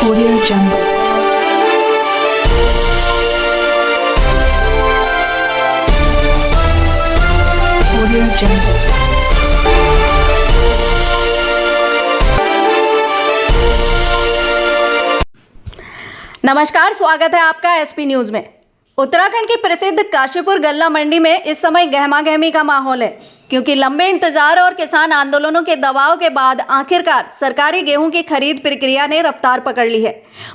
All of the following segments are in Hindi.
Audio Jungle. Audio Jungle. नमस्कार, स्वागत है आपका एसपी न्यूज में। उत्तराखंड की प्रसिद्ध काशीपुर गल्ला मंडी में इस समय गहमा-गहमी का माहौल है, क्योंकि लंबे इंतजार और किसान आंदोलनों के दबाव के बाद आखिरकार सरकारी गेहूं की खरीद प्रक्रिया ने रफ्तार पकड़ ली है।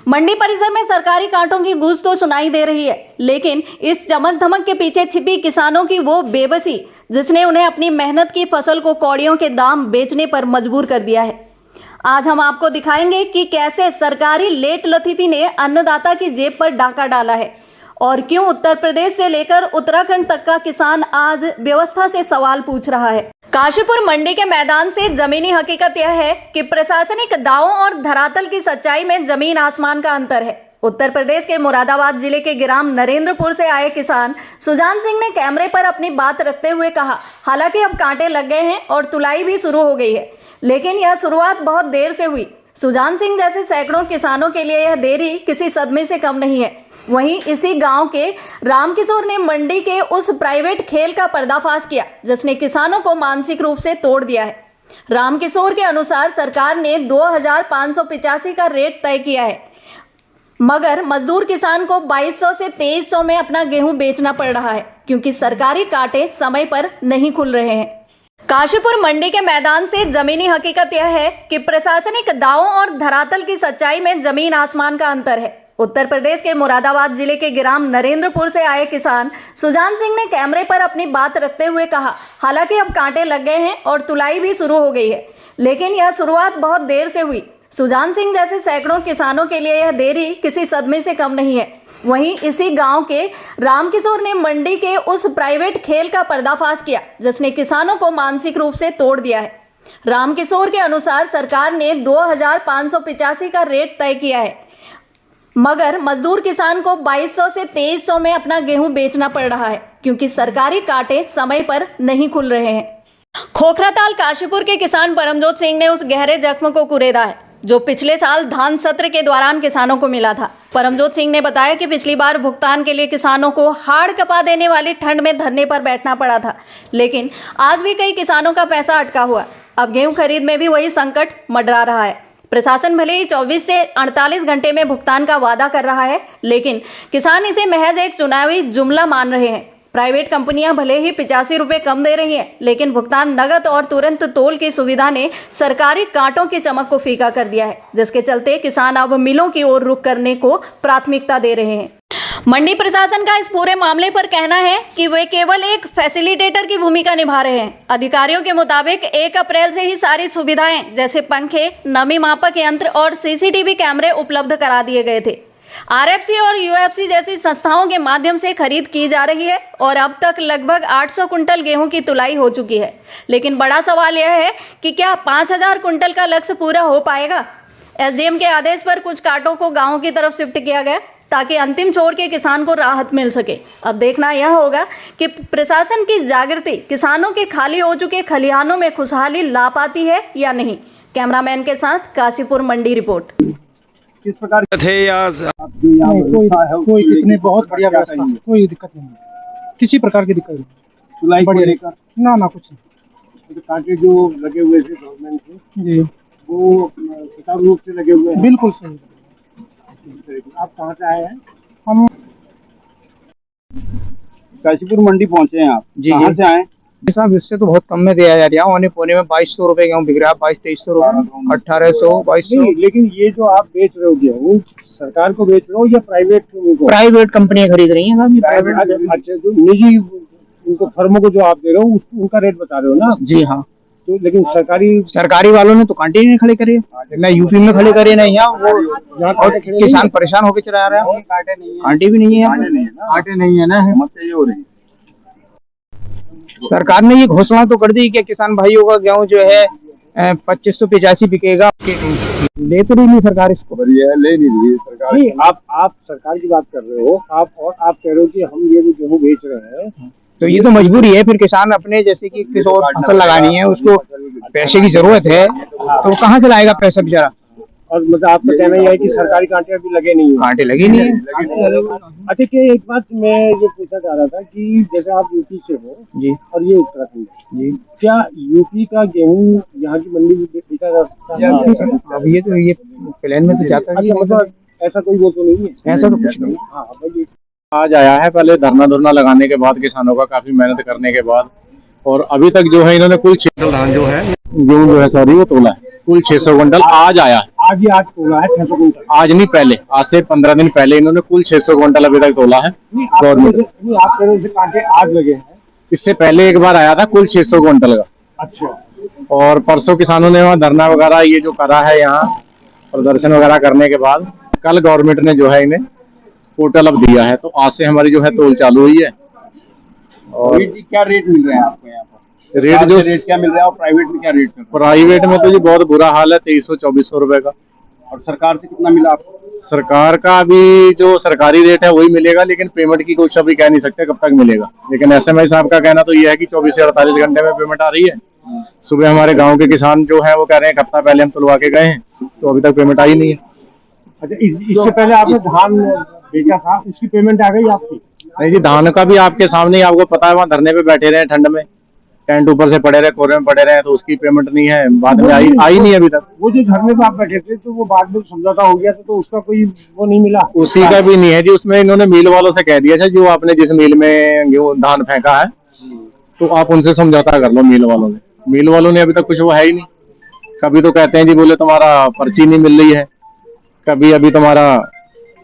मंडी परिसर में सरकारी कांटों की गूंज तो सुनाई दे रही है, लेकिन इस चमक धमक के पीछे छिपी किसानों की वो बेबसी, जिसने उन्हें अपनी मेहनत की फसल को कौड़ियों के दाम बेचने पर मजबूर कर दिया है। आज हम आपको दिखाएंगे कि कैसे सरकारी लेट लतीफी ने अन्नदाता की जेब पर डाका डाला है और क्यों उत्तर प्रदेश से लेकर उत्तराखंड तक का किसान आज व्यवस्था से सवाल पूछ रहा है। काशीपुर मंडी के मैदान से जमीनी हकीकत यह है कि प्रशासनिक दावों और धरातल की सच्चाई में जमीन आसमान का अंतर है। उत्तर प्रदेश के मुरादाबाद जिले के ग्राम नरेंद्रपुर से आए किसान सुजान सिंह ने कैमरे पर अपनी बात रखते हुए कहा, हालांकि अब कांटे लग गए हैं और तुलाई भी शुरू हो गई है, लेकिन यह शुरुआत बहुत देर से हुई। सुजान सिंह जैसे सैकड़ों किसानों के लिए यह देरी किसी सदमे से कम नहीं है। वहीं इसी गांव के रामकिशोर ने मंडी के उस प्राइवेट खेल का पर्दाफाश किया जिसने किसानों को मानसिक रूप से तोड़ दिया है। रामकिशोर के अनुसार सरकार ने 2585 का रेट तय किया है, मगर मजदूर किसान को 2200 से 2300 में अपना गेहूं बेचना पड़ रहा है, क्योंकि सरकारी कांटे समय पर नहीं खुल रहे हैं। काशीपुर मंडी के मैदान से जमीनी हकीकत यह है कि प्रशासनिक दावों और धरातल की सच्चाई में जमीन आसमान का अंतर है। उत्तर प्रदेश के मुरादाबाद जिले के ग्राम नरेंद्रपुर से आए किसान सुजान सिंह ने कैमरे पर अपनी बात रखते हुए कहा, हालांकि अब कांटे लग गए हैं और तुलाई भी शुरू हो गई है, लेकिन यह शुरुआत बहुत देर से हुई। सुजान सिंह जैसे सैकड़ों किसानों के लिए यह देरी किसी सदमे से कम नहीं है। वहीं इसी गांव के रामकिशोर ने मंडी के उस प्राइवेट खेल का पर्दाफाश किया जिसने किसानों को मानसिक रूप से तोड़ दिया है। रामकिशोर के अनुसार सरकार ने 2585 का रेट तय किया है, मगर मजदूर किसान को 2200 से 2300 में अपना गेहूं बेचना पड़ रहा है, क्योंकि सरकारी कांटे समय पर नहीं खुल रहे हैं। खोखराताल काशीपुर के किसान परमजोत सिंह ने उस गहरे जख्म को कुरेदा है जो पिछले साल धान सत्र के दौरान किसानों को मिला था। परमजोत सिंह ने बताया कि पिछली बार भुगतान के लिए किसानों को हाड़ कपा देने वाली ठंड में धरने पर बैठना पड़ा था, लेकिन आज भी कई किसानों का पैसा अटका हुआ। अब गेहूं खरीद में भी वही संकट मंडरा रहा है। प्रशासन भले ही 24 से 48 घंटे में भुगतान का वादा कर रहा है, लेकिन किसान इसे महज एक चुनावी जुमला मान रहे हैं। प्राइवेट कंपनियां भले ही 85 रुपये कम दे रही हैं, लेकिन भुगतान नगद और तुरंत तोल की सुविधा ने सरकारी कांटों की चमक को फीका कर दिया है, जिसके चलते किसान अब मिलों की ओर रुख करने को प्राथमिकता दे रहे हैं। मंडी प्रशासन का इस पूरे मामले पर कहना है कि वे केवल एक फैसिलिटेटर की भूमिका निभा रहे हैं। अधिकारियों के मुताबिक 1 अप्रैल से ही सारी सुविधाएं जैसे पंखे, नमी मापक यंत्र और सीसीटीवी कैमरे उपलब्ध करा दिए गए थे। आरएफसी और यूएफसी जैसी संस्थाओं के माध्यम से खरीद की जा रही है और अब तक लगभग 800 कुंटल गेहूं की तुलाई हो चुकी है, लेकिन बड़ा सवाल यह है कि क्या 5000 कुंटल का लक्ष्य पूरा हो पाएगा। एसडीएम के आदेश पर कुछ कांटों को गांवों की तरफ शिफ्ट किया गया ताकि अंतिम छोर के किसान को राहत मिल सके। अब देखना यह होगा कि प्रशासन की जागृति किसानों के खाली हो चुके खलिहानों में खुशहाली ला पाती है या नहीं। कैमरामैन के साथ काशीपुर मंडी रिपोर्ट। किस प्रकार थे या कोई कितने बहुत बढ़िया व्यवस्था, कोई दिक्कत नहीं, किसी प्रकार की दिक्कत नहीं। तुलाई को लेकर ना कुछ नहीं। तो कांटे जो लगे हुए थे गवर्नमेंट के जी, वो सुचारू रूप से लगे हुए हैं। बिल्कुल सही। आप कहाँ से आए हैं? हम काशीपुर मंडी पहुँचे हैं आप? जी, कहाँ से आए? साहब इससे तो बहुत कम में दिया जा रहा है। औने पौने में 2200 रुपए गेहूँ बिक रहा है, 2200-2300 रुपए, 1800, 2200। लेकिन ये जो आप बेच रहे हो गेहूँ, सरकार को बेच रहे हो या प्राइवेट कंपनियां खरीद रही हैं। अच्छा, जो निजी उनको फर्मों को जो आप दे रहे हो उनका रेट बता रहे हो ना? जी हाँ। तो लेकिन सरकारी वालों ने तो कांटे नहीं खड़े करे, ना यूपी में खड़े करे, ना यहाँ। वो और किसान परेशान होकर चला रहा है। कांटे भी नहीं है, कांटे नहीं है ना, समस्या ये हो रही है। सरकार ने ये घोषणा तो कर दी कि किसान भाइयों का गेहूं जो है 2585 बिकेगा। ले तो नहीं सरकार इसको, ले नहीं रही सरकार। आप सरकार की बात कर रहे हो, आप कह रहे हो कि हम ये जो गेहूँ बेच रहे हैं तो ये तो मजबूरी है। फिर किसान अपने जैसे कि किसी और फसल लगानी है, उसको पैसे की जरूरत है, तो कहाँ से लाएगा पैसा बेचारा। और मतलब आपका कहना यह है कि सरकारी कांटे अभी लगे नहीं हैं। कांटे लगे नहीं है। अच्छा, कि एक बात मैं ये पूछना चाह रहा था कि जैसे आप यूपी से हो जी और ये उत्तराखंड है, जी। क्या यूपी का गेहूं यहाँ की मंडी में बेचा जा सकता है? अब ये प्लेन में तो जाता नहीं। अच्छा, मतलब ऐसा कोई वो तो नहीं है? ऐसा तो कुछ नहीं। हाँ भाई, आज आया है। पहले धरना लगाने के बाद किसानों का काफी मेहनत करने के बाद, और अभी तक जो है इन्होंने कुल 6 क्विंटल धान जो है गेहूं जो है सॉरी वो तोला है। कुल 600 क्विंटल आज आया है। आज तोला है 600 क्विंटल। आज नहीं, पहले आज से 15 दिन पहले इन्होंने कुल 600 क्विंटल अभी तक तोला है गवर्नमेंट। आप कह रहे हो कांटे आज लगे हैं? इससे पहले एक बार आया था कुल 600 क्विंटल का। अच्छा। और परसों किसानों ने वहाँ धरना वगैरह ये जो करा है, यहाँ प्रदर्शन वगैरह करने के बाद कल गवर्नमेंट ने जो है इन्हें पोर्टल अब दिया है, तो आज से हमारी जो है तोल चालू हुई है। और क्या रेट मिल रहा है आपको यहाँ पर? रेट क्या मिल रहा है और प्राइवेट में क्या रेट मिल रहा प्राइवेट में तो जी बहुत बुरा हाल है, 2300-2400 रुपए का। है? और सरकार से कितना मिला आपको? सरकार का अभी जो सरकारी रेट है वही मिलेगा, लेकिन पेमेंट की कुछ अभी कह नहीं सकते कब तक मिलेगा। लेकिन एसएमआई साहब का कहना तो ये है कि 24 से 48 घंटे में पेमेंट आ रही है। सुबह हमारे गांव के किसान जो है वो कह रहे हैं एक हफ्ता पहले हम तुलवा के गए हैं, तो अभी तक पेमेंट आई नहीं है। अच्छा, इससे पहले आपने धान बेचा था, इसकी पेमेंट आ गई आपकी? नहीं जी, धान का भी आपके सामने ही, आपको पता है वहाँ धरने पे बैठे रहे ठंड में, टेंट ऊपर से पड़े रहे, कोरे में पड़े रहे, तो उसकी पेमेंट नहीं है, बाद में आई नहीं अभी तक। वो जो धरने पे आप बैठे थे तो वो बाद में समझौता हो गया था, तो उसका कोई वो नहीं मिला? उसी का भी नहीं है जी। उसमें इन्होंने मिल वालों से कह दिया था, जो आपने जिस मिल में गेहूं धान फेंका है तो आप उनसे समझौता कर लो। मिल वालों ने अभी तक कुछ वो है ही नहीं। कभी तो कहते हैं जी बोले तुम्हारा पर्ची नहीं मिल रही है, कभी अभी तुम्हारा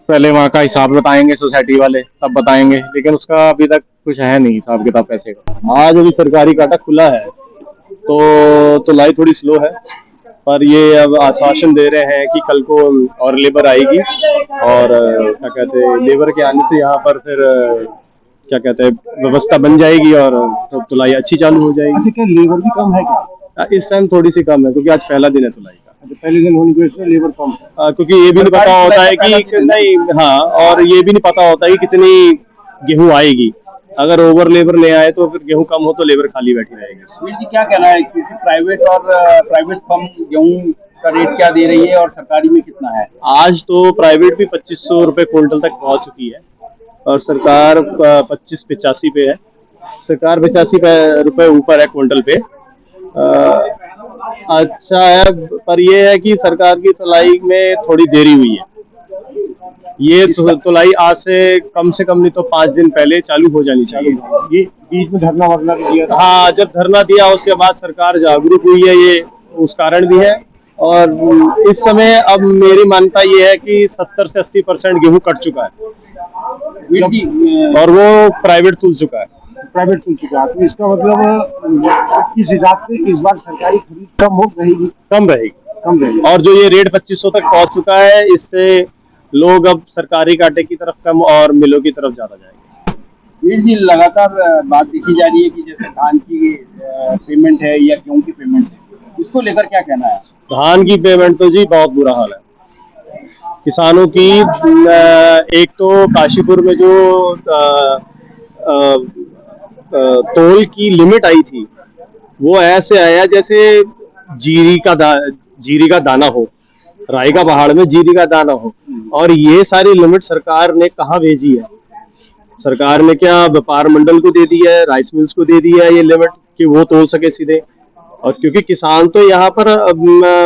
पहले वहाँ का हिसाब बताएंगे सोसाइटी वाले, तब बताएंगे, लेकिन उसका अभी तक कुछ है नहीं हिसाब किताब पैसे का। आज अभी सरकारी कांटा खुला है तो तुलाई थोड़ी स्लो है, पर ये अब आश्वासन दे रहे हैं कि कल को और लेबर आएगी, और क्या कहते हैं लेबर के आने से यहाँ पर फिर क्या कहते हैं व्यवस्था बन जाएगी और तो तुलाई अच्छी चालू हो जाएगी। क्या लेबर भी कम है क्या? इस टाइम थोड़ी सी कम है, क्योंकि आज पहला दिन है तुलाई का। पहले दिन होने की वजह से लेबर कम है। क्योंकि ये भी नहीं पता होता है कि नहीं, हाँ, और ये भी नहीं पता होता है कि कितनी गेहूं आएगी। अगर ओवर लेबर ले आए तो फिर गेहूं कम हो तो लेबर खाली बैठी रहेगी। सुनील जी, क्या कहना है, क्योंकि प्राइवेट फर्म गेहूं का रेट क्या दे रही है और सरकारी में कितना है? आज तो प्राइवेट भी 2500 रुपए क्विंटल तक पहुंच चुकी है और सरकार 25-85 पे है। सरकार 85 रुपए ऊपर है क्विंटल पे। अच्छा है, पर ये है कि सरकार की तुलाई में थोड़ी देरी हुई है। ये तुलाई आज से कम नहीं तो 5 दिन पहले चालू हो जानी चाहिए। ये बीच में धरना वरना भी दिया था? हाँ, जब धरना दिया उसके बाद सरकार जागरूक हुई है, ये उस कारण भी है। और इस समय अब मेरी मान्यता ये है कि 70 से 80% गेहूं कट चुका है और वो प्राइवेट तुल चुका है। तो इसका मतलब इस हिसाब से इस बार सरकारी खरीद कम रहेगी। और जो ये रेट 2500 तक पहुंच चुका है, इससे लोग अब सरकारी कांटे की तरफ कम और मिलों की तरफ ज्यादा जाएंगे। वीर जी, लगातार बात देखी जा रही है कि जैसे धान की पेमेंट है या गेहूं की पेमेंट है, इसको लेकर क्या कहना है? धान की पेमेंट तो जी बहुत बुरा हाल है किसानों की। एक तो काशीपुर में जो तोल की लिमिट आई थी, वो ऐसे आया जैसे जीरी का दाना हो, राई का पहाड़ में जीरी का दाना हो। और ये सारी लिमिट सरकार ने कहाँ भेजी है? सरकार ने क्या व्यापार मंडल को दे दी है, राइस मिल्स को दे दी है ये लिमिट कि वो तोल सके सीधे। और क्योंकि किसान तो यहाँ पर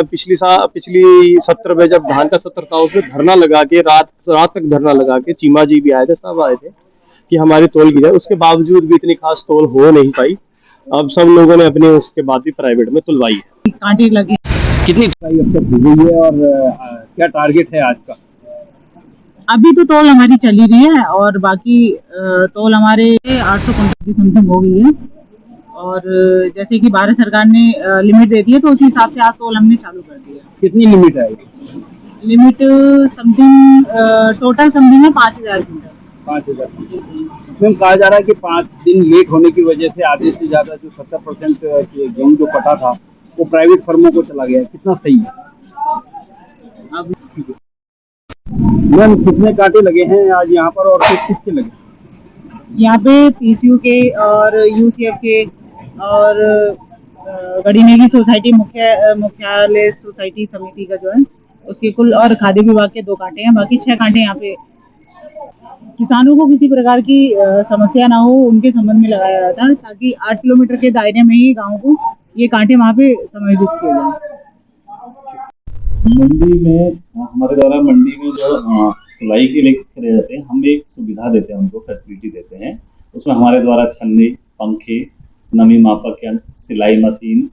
पिछली 17 में जब धान का 17 था उसमें धरना लगा के रात तक धरना लगा के, चीमा जी भी आए थे, सब आए थे कि हमारी तोल की जाए। उसके बावजूद भी इतनी खास तोल हो नहीं पाई। अब सब लोगों ने अपने उसके बाद भी प्राइवेट में तुलवाई है। कांटे लगे कितनी अब तक हो गई है और क्या टारगेट है आज का? अभी तो तोल हमारी चली रही है और बाकी तोल हमारे 800 क्विंटल की समथिंग हो गई है। और जैसे कि भारत सरकार ने लिमिट दे दी है तो उसी हिसाब से आज तोल हमने चालू कर दिया। कितनी लिमिट है? लिमिट समथिंग टोटल समथिंग है 5000 क्विंटल। 5000। मैम, कहा जा रहा है कि 5 दिन लेट होने की वजह से आधे से ज्यादा जो 70% गेहूं जो कटा था वो प्राइवेट फर्मों को चला गया। कितना सही है? अब मैम, कितने कांटे लगे हैं आज यहाँ पर और किसके लगे? यहाँ पे पीसीयू के और यूसीएफ के और गढ़ीनेगी सोसाइटी मुख्यालय सोसाइटी समिति का जो है उसके कुल, और खाद्य विभाग के 2 कांटे हैं, बाकी 6 कांटे यहाँ पे किसानों को किसी प्रकार की समस्या ना हो उनके संबंध में लगाया जाता है, ताकि 8 किलोमीटर के दायरे में ही गाँव को ये कांटे वहाँ पे समायोजित किए जाए। मंडी में हमारे द्वारा मंडी में जो सिलाई के लिए करे जाते हैं, हम एक सुविधा देते हैं, उनको फैसिलिटी देते हैं। उसमें हमारे द्वारा छन्नी, पंखे, नमी मापक यंत्र, सिलाई मशीन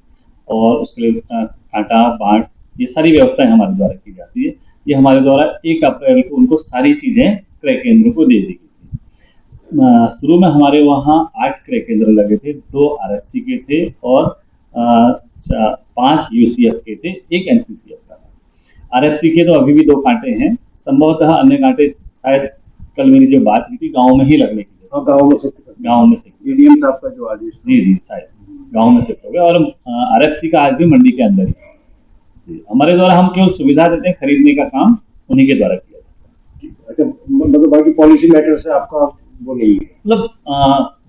और उसके लिए कांटा, बाट, ये सारी व्यवस्थाएं हमारे द्वारा की जाती है। ये हमारे द्वारा 1 अप्रैल को उनको सारी चीज़ें क्रय केंद्र को दे दी गई थी। शुरू में हमारे वहाँ 8 क्रय केंद्र लगे थे, 2 RFC के थे और 5 UCF के थे, 1 NCCF का था। RFC के तो अभी भी 2 कांटे हैं, संभवतः अन्य कांटे शायद कल मेरी जो बात हुई थी गाँव में ही लगने की, गाँव में से ADM साहब का जो आदेश था। जी शायद गाँव में शिफ्ट हो गए और RFC का आज भी मंडी के अंदर ही है। हमारे द्वारा हम केवल सुविधा देते हैं, खरीदने का काम उन्हीं के द्वारा किया जाता है। अच्छा, मतलब बाकी पॉलिसी मैटर से आपका वो नहीं है, मतलब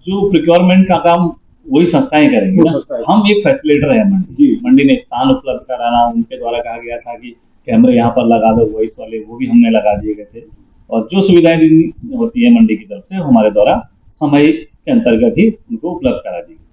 जो प्रिक्योरमेंट का काम वही संस्थाएं करेंगे ना, हम एक फैसिलिटेटर है। मंडी ने स्थान उपलब्ध कराना, उनके द्वारा कहा गया था कि कैमरे यहाँ पर लगा दो वॉइस वाले, वो भी हमने लगा दिए गए थे। और जो सुविधाएं होती है मंडी की तरफ से हमारे द्वारा समय के अंतर्गत ही उनको उपलब्ध करा दी गई।